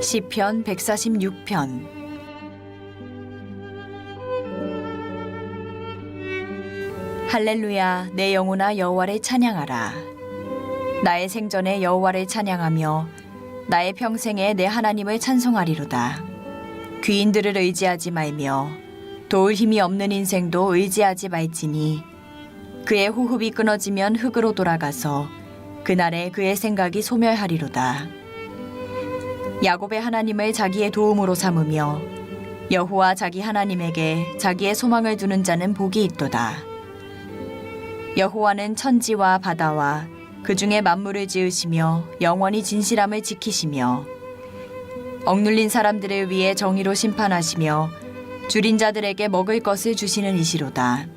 시편 146편. 할렐루야, 내 영혼아 여호와를 찬양하라. 나의 생전에 여호와를 찬양하며 나의 평생에 내 하나님을 찬송하리로다. 귀인들을 의지하지 말며 도울 힘이 없는 인생도 의지하지 말지니 그의 호흡이 끊어지면 흙으로 돌아가서 그날에 그의 생각이 소멸하리로다. 야곱의 하나님을 자기의 도움으로 삼으며 여호와 자기 하나님에게 자기의 소망을 두는 자는 복이 있도다. 여호와는 천지와 바다와 그 중에 만물을 지으시며 영원히 진실함을 지키시며 억눌린 사람들을 위해 정의로 심판하시며 줄인 자들에게 먹을 것을 주시는 이시로다.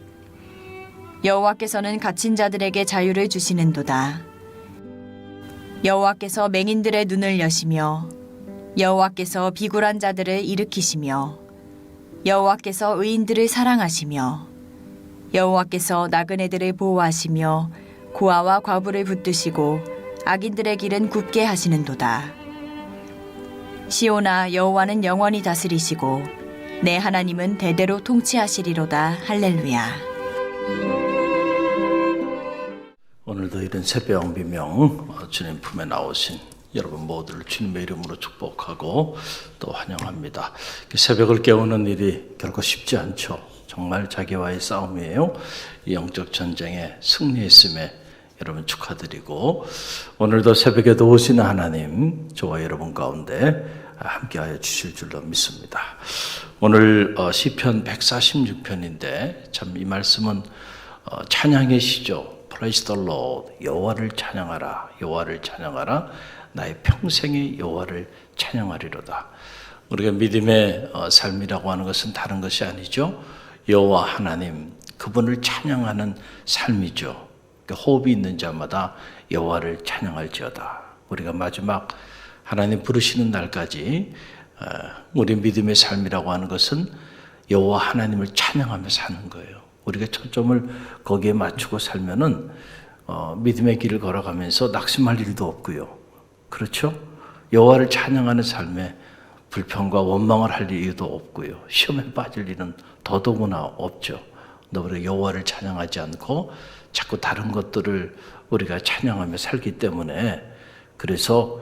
여호와께서는 갇힌 자들에게 자유를 주시는도다. 여호와께서 맹인들의 눈을 여시며 여호와께서 비굴한 자들을 일으키시며 여호와께서 의인들을 사랑하시며 여호와께서 나그네들을 보호하시며 고아와 과부를 붙드시고 악인들의 길은 굽게 하시는도다. 시온아, 여호와는 영원히 다스리시고 내 하나님은 대대로 통치하시리로다. 할렐루야. 오늘도 이런 새벽 비명 주님 품에 나오신 여러분 모두를 주님의 이름으로 축복하고 또 환영합니다. 새벽을 깨우는 일이 결코 쉽지 않죠. 정말 자기와의 싸움이에요. 이 영적 전쟁에 승리했음에 여러분 축하드리고, 오늘도 새벽에도 오시는 하나님 저와 여러분 가운데 함께하여 주실 줄로 믿습니다. 오늘 시편 146편인데 참 이 말씀은 찬양의 시죠. Praise the Lord. 여호와를 찬양하라. 여호와를 찬양하라. 나의 평생에 여호와를 찬양하리로다. 우리가 믿음의 삶이라고 하는 것은 다른 것이 아니죠. 여호와 하나님, 그분을 찬양하는 삶이죠. 호흡이 있는 자마다 여호와를 찬양할지어다. 우리가 마지막 하나님 부르시는 날까지 우리 믿음의 삶이라고 하는 것은 여호와 하나님을 찬양하며 사는 거예요. 우리가 초점을 거기에 맞추고 살면은 믿음의 길을 걸어가면서 낙심할 일도 없고요. 그렇죠? 여호와를 찬양하는 삶에 불평과 원망을 할 이유도 없고요. 시험에 빠질 일은 더더구나 없죠. 우리가 여호와를 찬양하지 않고 자꾸 다른 것들을 우리가 찬양하며 살기 때문에, 그래서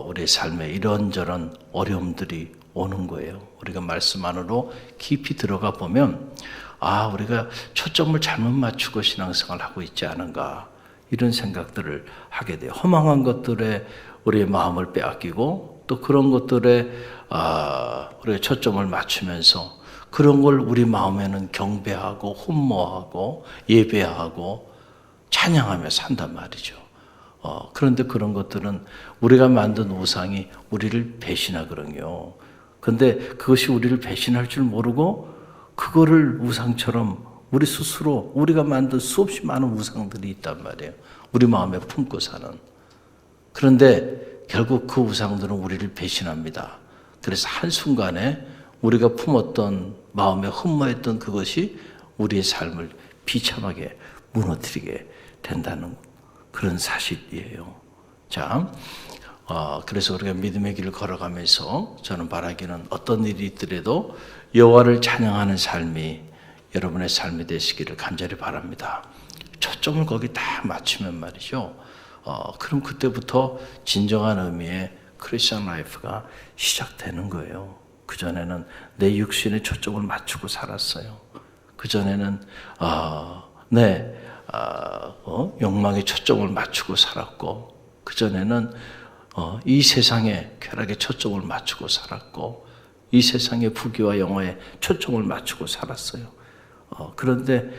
우리의 삶에 이런저런 어려움들이 오는 거예요. 우리가 말씀 안으로 깊이 들어가 보면 우리가 초점을 잘못 맞추고 신앙생활을 하고 있지 않은가, 이런 생각들을 하게 돼요. 허망한 것들에 우리의 마음을 빼앗기고 또 그런 것들에 우리가 초점을 맞추면서 그런 걸 우리 마음에는 경배하고 흠모하고 예배하고 찬양하며 산단 말이죠. 그런데 그런 것들은 우리가 만든 우상이 우리를 배신하거든요. 근데 그것이 우리를 배신할 줄 모르고 그거를 우상처럼 우리 스스로 우리가 만든 수없이 많은 우상들이 있단 말이에요. 우리 마음에 품고 사는. 그런데 결국 그 우상들은 우리를 배신합니다. 그래서 한순간에 우리가 품었던 마음에 흠모했던 그것이 우리의 삶을 비참하게 무너뜨리게 된다는 그런 사실이에요. 자, 그래서 우리가 믿음의 길을 걸어가면서 저는 바라기는 어떤 일이 있더라도 여호와를 찬양하는 삶이 여러분의 삶이 되시기를 간절히 바랍니다. 초점을 거기 다 맞추면 말이죠. 그럼 그때부터 진정한 의미의 크리스천 라이프가 시작되는 거예요. 그전에는 내 육신에 초점을 맞추고 살았어요. 그전에는 내 욕망에 초점을 맞추고 살았고, 그전에는 이 세상의 쾌락에 초점을 맞추고 살았고, 이 세상의 부귀와 영화에 초점을 맞추고 살았어요. 그런데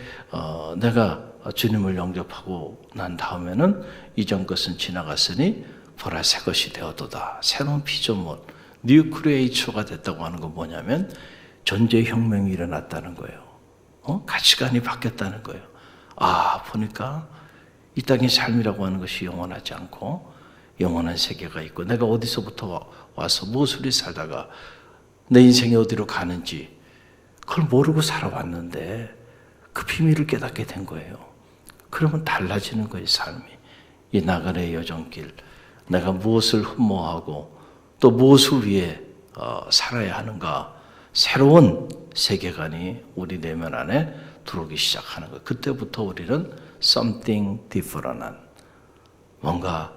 내가 주님을 영접하고 난 다음에는 이전 것은 지나갔으니 보라 새 것이 되었도다. 새로운 피조물, 뉴 크리에이처가 됐다고 하는 건 뭐냐면 존재혁명이 일어났다는 거예요. 가치관이 바뀌었다는 거예요. 보니까 이 땅의 삶이라고 하는 것이 영원하지 않고 영원한 세계가 있고, 내가 어디서부터 와서 무엇을 살다가 내 인생이 어디로 가는지 그걸 모르고 살아왔는데 그 비밀을 깨닫게 된 거예요. 그러면 달라지는 거예요, 삶이. 이 나그네의 여정길, 내가 무엇을 흠모하고 또 무엇을 위해 살아야 하는가, 새로운 세계관이 우리 내면 안에 들어오기 시작하는 거예요. 그때부터 우리는 something different한 뭔가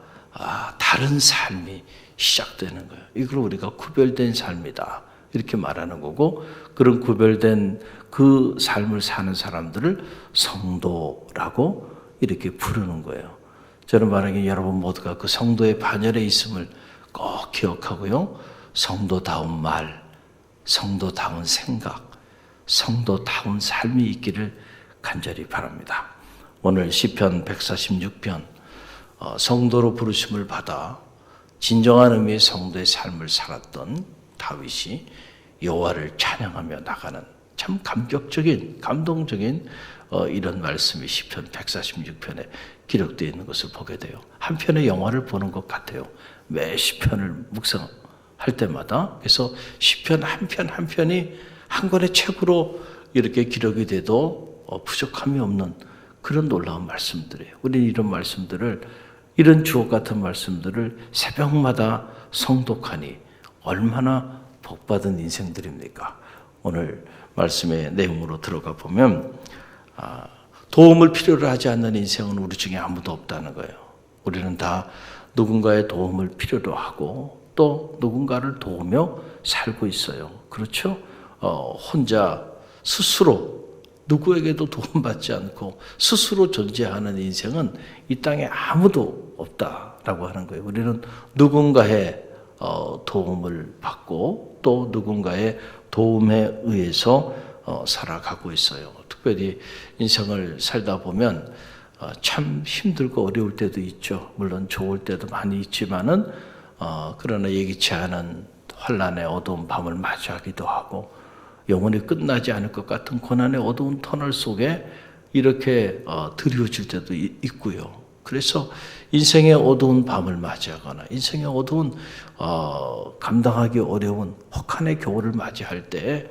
다른 삶이 시작되는 거예요. 이걸 우리가 구별된 삶이다 이렇게 말하는 거고, 그런 구별된 그 삶을 사는 사람들을 성도라고 이렇게 부르는 거예요. 저는 만약에 여러분 모두가 그 성도의 반열에 있음을 꼭 기억하고요, 성도다운 말, 성도다운 생각, 성도다운 삶이 있기를 간절히 바랍니다. 오늘 시편 146편 성도로 부르심을 받아 진정한 의미의 성도의 삶을 살았던 다윗이 여호와를 찬양하며 나가는 참 감격적인, 감동적인 이런 말씀이 시편 146편에 기록되어 있는 것을 보게 돼요. 한 편의 영화를 보는 것 같아요. 매 시편을 묵상할 때마다. 그래서 시편 한 편 한 편이 한 권의 책으로 이렇게 기록이 돼도 부족함이 없는 그런 놀라운 말씀들이에요. 우리는 이런 말씀들을, 이런 주옥 같은 말씀들을 새벽마다 성독하니 얼마나 복받은 인생들입니까? 오늘 말씀의 내용으로 들어가 보면 도움을 필요로 하지 않는 인생은 우리 중에 아무도 없다는 거예요. 우리는 다 누군가의 도움을 필요로 하고 또 누군가를 도우며 살고 있어요. 그렇죠? 혼자 스스로 누구에게도 도움받지 않고 스스로 존재하는 인생은 이 땅에 아무도 없다라고 하는 거예요. 우리는 누군가의 도움을 받고 또 누군가의 도움에 의해서 살아가고 있어요. 특별히 인생을 살다 보면 참 힘들고 어려울 때도 있죠. 물론 좋을 때도 많이 있지만은 그러나 예기치 않은 환란의 어두운 밤을 맞이하기도 하고 영원히 끝나지 않을 것 같은 고난의 어두운 터널 속에 이렇게 드리워질 때도 있고요. 그래서 인생의 어두운 밤을 맞이하거나 인생의 어두운 감당하기 어려운 혹한의 겨울을 맞이할 때,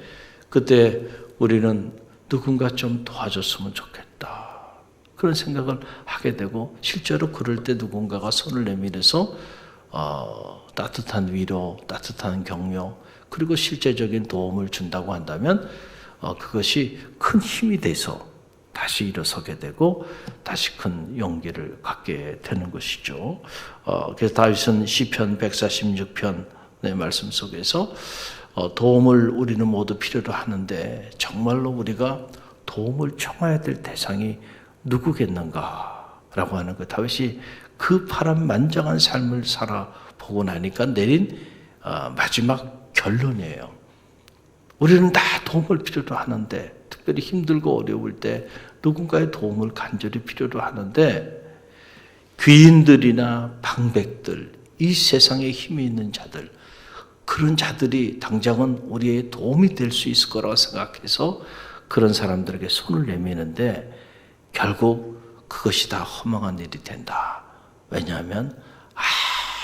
그때 우리는 누군가 좀 도와줬으면 좋겠다 그런 생각을 하게 되고, 실제로 그럴 때 누군가가 손을 내밀어서 따뜻한 위로, 따뜻한 격려, 그리고 실제적인 도움을 준다고 한다면 그것이 큰 힘이 돼서 다시 일어서게 되고 다시 큰 용기를 갖게 되는 것이죠. 그래서 다윗은 시편 146편의 말씀 속에서 도움을 우리는 모두 필요로 하는데 정말로 우리가 도움을 청해야 될 대상이 누구겠는가라고 하는 거. 다윗이 그 파란만장한 삶을 살아보고 나니까 내린 마지막 결론이에요. 우리는 다 도움을 필요로 하는데, 특별히 힘들고 어려울 때 누군가의 도움을 간절히 필요로 하는데, 귀인들이나 방백들, 이 세상에 힘이 있는 자들, 그런 자들이 당장은 우리의 도움이 될 수 있을 거라고 생각해서 그런 사람들에게 손을 내미는데 결국 그것이 다 허망한 일이 된다. 왜냐하면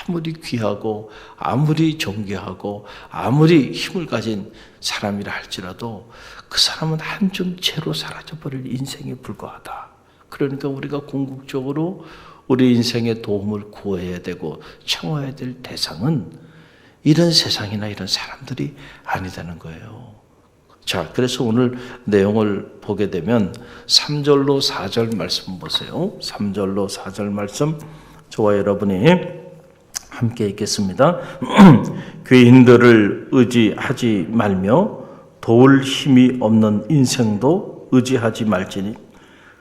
아무리 귀하고 아무리 존귀하고 아무리 힘을 가진 사람이라 할지라도 그 사람은 한줌 채로 사라져버릴 인생에 불과하다. 그러니까 우리가 궁극적으로 우리 인생의 도움을 구해야 되고 청해야 될 대상은 이런 세상이나 이런 사람들이 아니다는 거예요. 자, 그래서 오늘 내용을 보게 되면 3절로 4절 말씀 보세요. 3절로 4절 말씀 저와 여러분이 함께 읽겠습니다. 귀인들을 의지하지 말며 도울 힘이 없는 인생도 의지하지 말지니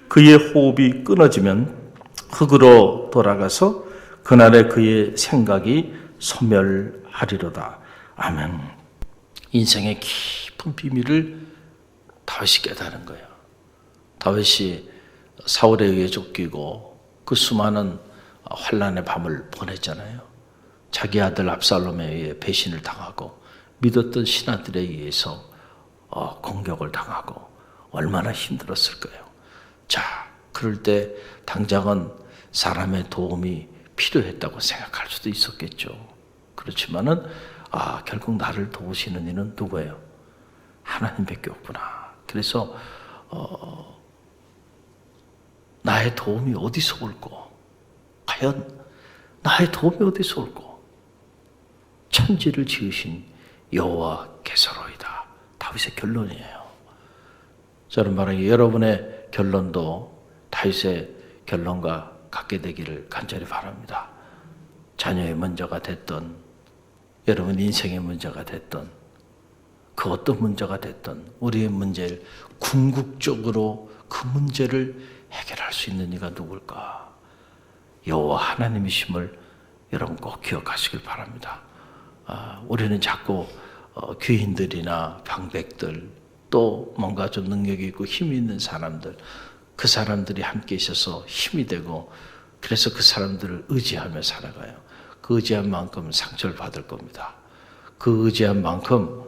그의 호흡이 끊어지면 흙으로 돌아가서 그날에 그의 생각이 소멸하리로다. 아멘. 인생의 깊은 비밀을 다윗이 깨달은 거예요. 다윗이 사울에 의해 쫓기고 그 수많은 환난의 밤을 보냈잖아요. 자기 아들 압살롬에 의해 배신을 당하고 믿었던 신하들에 의해서 공격을 당하고 얼마나 힘들었을 거예요. 자, 그럴 때 당장은 사람의 도움이 필요했다고 생각할 수도 있었겠죠. 그렇지만은 결국 나를 도우시는 이는 누구예요? 하나님밖에 없구나. 그래서 나의 도움이 어디서 올고, 과연 나의 도움이 어디서 올고, 참 천지를 지으신 여호와께서로이다. 다윗의 결론이에요. 저는 말하기 여러분의 결론도 다윗의 결론과 같게 되기를 간절히 바랍니다. 자녀의 문제가 됐던, 여러분 인생의 문제가 됐던, 그 어떤 문제가 됐던 우리의 문제를 궁극적으로 그 문제를 해결할 수 있는 이가 누굴까? 여호와 하나님이심을 여러분 꼭 기억하시길 바랍니다. 우리는 자꾸 귀인들이나 방백들, 또 뭔가 좀 능력이 있고 힘이 있는 사람들, 그 사람들이 함께 있어서 힘이 되고, 그래서 그 사람들을 의지하며 살아가요. 그 의지한 만큼 상처를 받을 겁니다. 그 의지한 만큼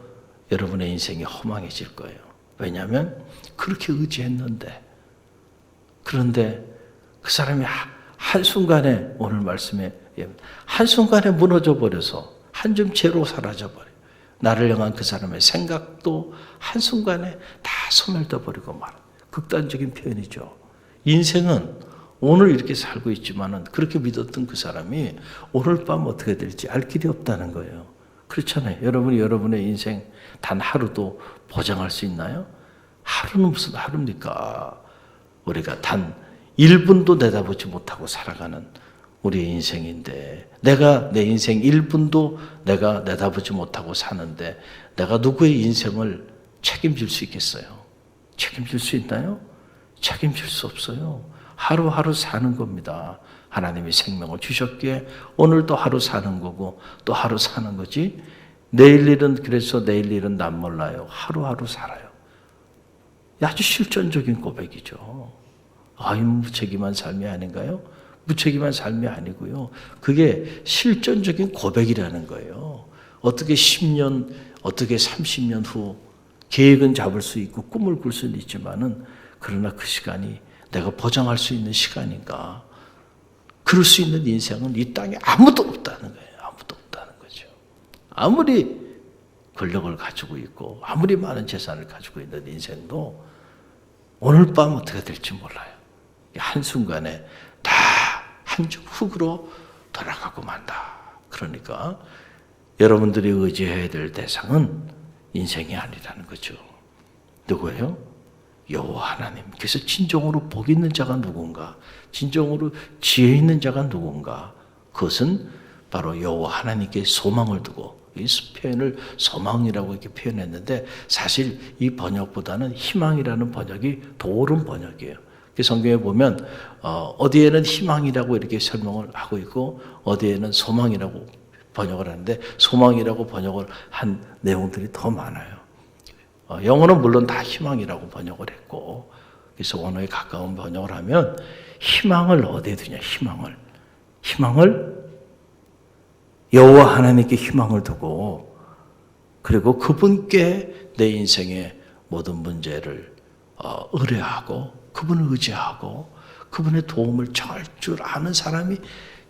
여러분의 인생이 허망해질 거예요. 왜냐하면 그렇게 의지했는데, 그런데 그 사람이 한순간에, 오늘 말씀에 한순간에 무너져 버려서 한 점 채로 사라져 버려요. 나를 향한 그 사람의 생각도 한순간에 다 소멸돼 버리고 말아요. 극단적인 표현이죠. 인생은 오늘 이렇게 살고 있지만은 그렇게 믿었던 그 사람이 오늘 밤 어떻게 될지 알 길이 없다는 거예요. 그렇잖아요. 여러분이 여러분의 인생 단 하루도 보장할 수 있나요? 하루는 무슨 하루입니까? 우리가 단 1분도 내다보지 못하고 살아가는 우리의 인생인데, 내가 내 인생 1분도 내가 내다보지 못하고 사는데 내가 누구의 인생을 책임질 수 있겠어요? 책임질 수 있나요? 책임질 수 없어요. 하루하루 사는 겁니다. 하나님이 생명을 주셨기에 오늘도 하루 사는 거고 또 하루 사는 거지, 내일 일은, 그래서 내일 일은 난 몰라요. 하루하루 살아요. 아주 실존적인 고백이죠. 무책임한 삶이 아닌가요? 무책임한 삶이 아니고요. 그게 실존적인 고백이라는 거예요. 어떻게 10년, 어떻게 30년 후 계획은 잡을 수 있고 꿈을 꿀 수는 있지만은, 그러나 그 시간이 내가 보장할 수 있는 시간인가? 그럴 수 있는 인생은 이 땅에 아무도 없다는 거예요. 아무도 없다는 거죠. 아무리 권력을 가지고 있고 아무리 많은 재산을 가지고 있는 인생도 오늘 밤 어떻게 될지 몰라요. 한순간에 다 한 줌 흙으로 돌아가고 만다. 그러니까 여러분들이 의지해야 될 대상은 인생이 아니라는 거죠. 누구예요? 여호와 하나님. 그래서 진정으로 복 있는 자가 누군가, 진정으로 지혜 있는 자가 누군가, 그것은 바로 여호와 하나님께 소망을 두고, 이 표현을 소망이라고 이렇게 표현했는데 사실 이 번역보다는 희망이라는 번역이 더 옳은 번역이에요. 성경에 보면 어디에는 희망이라고 이렇게 설명을 하고 있고 어디에는 소망이라고 번역을 하는데, 소망이라고 번역을 한 내용들이 더 많아요. 영어는 물론 다 희망이라고 번역을 했고, 그래서 원어에 가까운 번역을 하면 희망을 어디에 두냐? 희망을 여호와 하나님께 희망을 두고, 그리고 그분께 내 인생의 모든 문제를 의뢰하고 그분을 의지하고 그분의 도움을 청할 줄 아는 사람이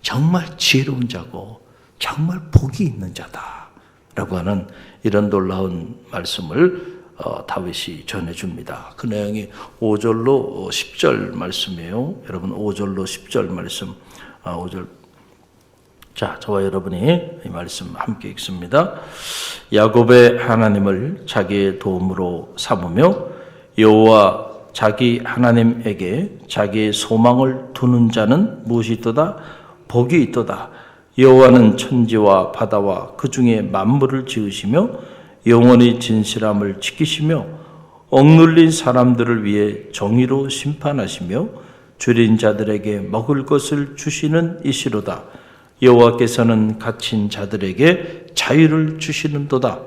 정말 지혜로운 자고 정말 복이 있는 자다라고 하는 이런 놀라운 말씀을 다윗이 전해줍니다. 그 내용이 5절로 10절 말씀이에요. 여러분 5절로 10절 말씀, 5절. 자, 저와 여러분이 이 말씀 함께 읽습니다. 야곱의 하나님을 자기의 도움으로 삼으며 여호와 자기 하나님에게 자기의 소망을 두는 자는 무엇이 있도다? 복이 있도다. 여호와는 천지와 바다와 그 중에 만물을 지으시며 영원히 진실함을 지키시며 억눌린 사람들을 위해 정의로 심판하시며 줄인 자들에게 먹을 것을 주시는 이시로다. 여호와께서는 갇힌 자들에게 자유를 주시는도다.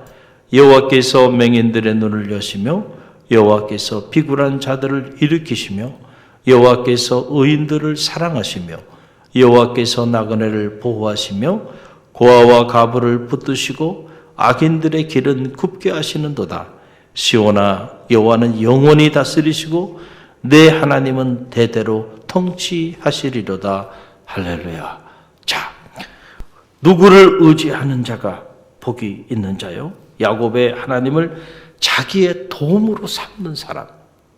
여호와께서 맹인들의 눈을 여시며 여호와께서 비굴한 자들을 일으키시며 여호와께서 의인들을 사랑하시며 여호와께서 나그네를 보호하시며 고아와 가부를 붙드시고 악인들의 길은 굽게 하시는도다. 시온아, 여호와는 영원히 다스리시고 내 하나님은 대대로 통치하시리로다. 할렐루야. 자, 누구를 의지하는 자가 복이 있는 자요? 야곱의 하나님을 자기의 도움으로 삼는 사람.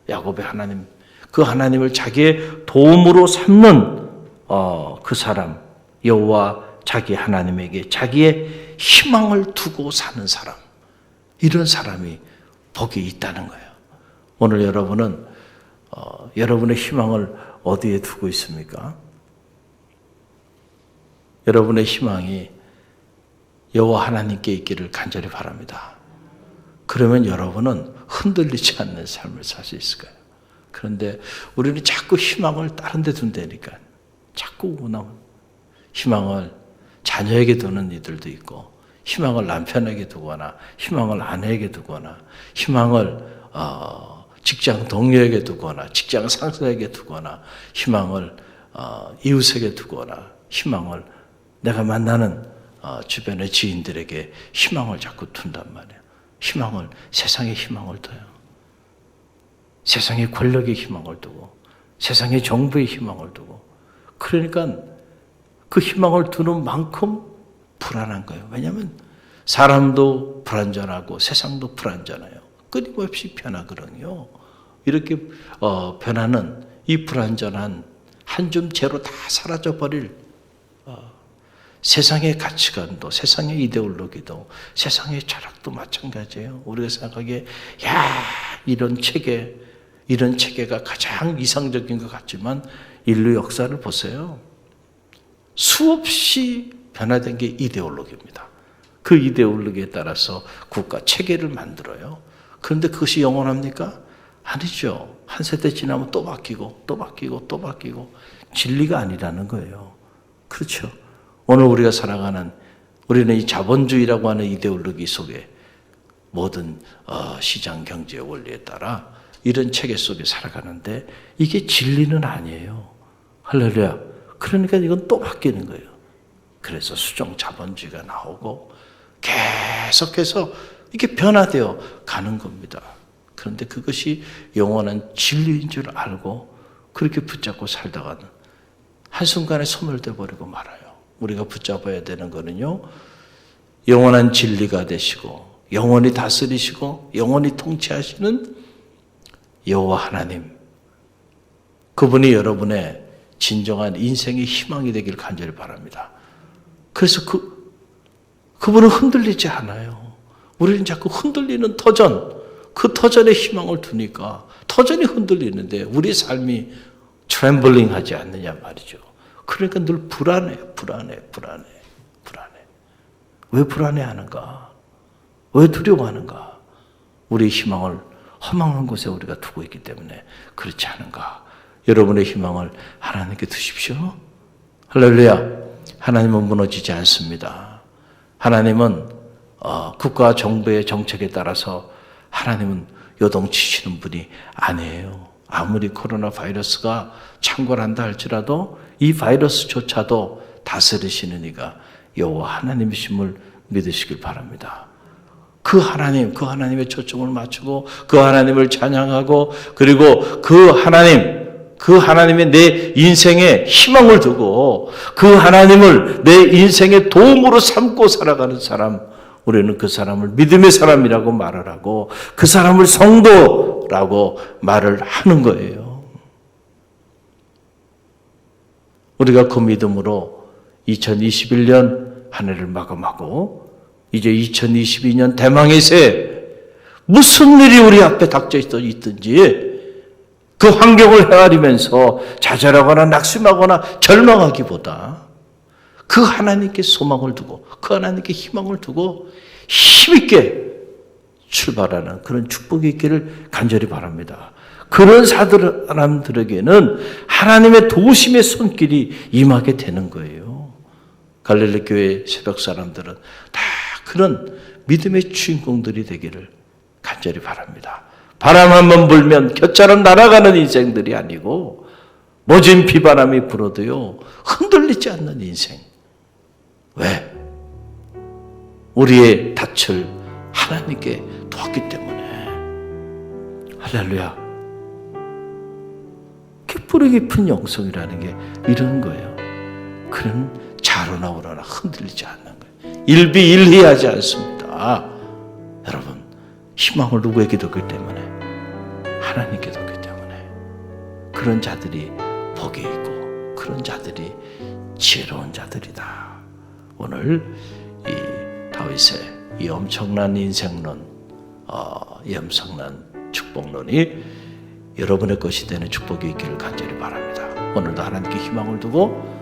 야곱의 하나님, 그 하나님을 자기의 도움으로 삼는 그 사람. 여호와 자기 하나님에게 자기의 희망을 두고 사는 사람, 이런 사람이 복이 있다는 거예요. 오늘 여러분은 여러분의 희망을 어디에 두고 있습니까? 여러분의 희망이 여호와 하나님께 있기를 간절히 바랍니다. 그러면 여러분은 흔들리지 않는 삶을 살 수 있을 거예요. 그런데 우리는 자꾸 희망을 다른 데 둔다니까. 자꾸 희망을 자녀에게 두는 이들도 있고, 희망을 남편에게 두거나, 희망을 아내에게 두거나, 희망을 직장 동료에게 두거나, 직장 상사에게 두거나, 희망을 이웃에게 두거나, 희망을 내가 만나는 주변의 지인들에게 희망을 자꾸 둔단 말이에요. 희망을, 세상의 희망을 둬요. 세상의 권력의 희망을 두고, 세상의 정부의 희망을 두고. 그러니까 그 희망을 두는 만큼 불안한 거예요. 왜냐하면 사람도 불안전하고 세상도 불안전해요. 끊임없이 변하거든요. 이렇게 변하는 이 불안전한 한 줌 재로 다 사라져버릴 세상의 가치관도, 세상의 이데올로기도, 세상의 철학도 마찬가지예요. 우리가 생각하기에 이런 체계가 가장 이상적인 것 같지만 인류 역사를 보세요. 수없이 변화된 게 이데올로기입니다. 그 이데올로기에 따라서 국가 체계를 만들어요. 그런데 그것이 영원합니까? 아니죠. 한 세대 지나면 또 바뀌고 또 바뀌고 또 바뀌고 진리가 아니라는 거예요. 그렇죠. 오늘 우리가 살아가는, 우리는 이 자본주의라고 하는 이데올로기 속에 모든 시장 경제 원리에 따라 이런 체계 속에 살아가는데 이게 진리는 아니에요. 할렐루야. 그러니까 이건 또 바뀌는 거예요. 그래서 수종 자본주의가 나오고 계속해서 이게 변화되어 가는 겁니다. 그런데 그것이 영원한 진리인 줄 알고 그렇게 붙잡고 살다가는 한순간에 소멸돼 버리고 말아요. 우리가 붙잡아야 되는 거는요, 영원한 진리가 되시고 영원히 다스리시고 영원히 통치하시는 여호와 하나님, 그분이 여러분의 진정한 인생의 희망이 되길 간절히 바랍니다. 그래서 그분은 흔들리지 않아요. 우리는 자꾸 흔들리는 터전, 그 터전에 희망을 두니까 터전이 흔들리는데 우리 삶이 트램블링 하지 않느냐 말이죠. 그러니까 늘 불안해. 왜 불안해하는가? 왜 두려워하는가? 우리의 희망을 허망한 곳에 우리가 두고 있기 때문에 그렇지 않은가? 여러분의 희망을 하나님께 두십시오. 할렐루야. 하나님은 무너지지 않습니다. 하나님은 국가 정부의 정책에 따라서 하나님은 요동치시는 분이 아니에요. 아무리 코로나 바이러스가 창궐한다 할지라도 이 바이러스조차도 다스리시는 이가 여호와 하나님이심을 믿으시길 바랍니다. 그 하나님의 초점을 맞추고 그 하나님을 찬양하고 그리고 그 하나님의 내 인생에 희망을 두고 그 하나님을 내 인생의 도움으로 삼고 살아가는 사람, 우리는 그 사람을 믿음의 사람이라고 말을 하고 그 사람을 성도라고 말을 하는 거예요. 우리가 그 믿음으로 2021년 한 해를 마감하고 이제 2022년 대망의 새, 무슨 일이 우리 앞에 닥쳐 있든지 그 환경을 헤아리면서 좌절하거나 낙심하거나 절망하기보다 그 하나님께 소망을 두고 그 하나님께 희망을 두고 힘있게 출발하는 그런 축복이 있기를 간절히 바랍니다. 그런 사람들에게는 하나님의 도우심의 손길이 임하게 되는 거예요. 갈릴리 교회 새벽 사람들은 다 그런 믿음의 주인공들이 되기를 간절히 바랍니다. 바람 한번 불면 곁처럼 날아가는 인생들이 아니고 모진 비바람이 불어도요 흔들리지 않는 인생. 왜? 우리의 닻을 하나님께 두었기 때문에. 할렐루야. 뿌리 깊은 영성이라는 게 이런 거예요. 그런 자로나 우러나 흔들리지 않는 거예요. 일비일리하지 않습니다. 여러분, 희망을 누구에게 뒀기 때문에? 하나님께 뒀기 때문에. 그런 자들이 복이 있고 그런 자들이 지혜로운 자들이다. 오늘 이 다윗의 이 엄청난 인생론, 이 엄청난 축복론이 여러분의 것이 되는 축복이 있기를 간절히 바랍니다. 오늘도 하나님께 희망을 두고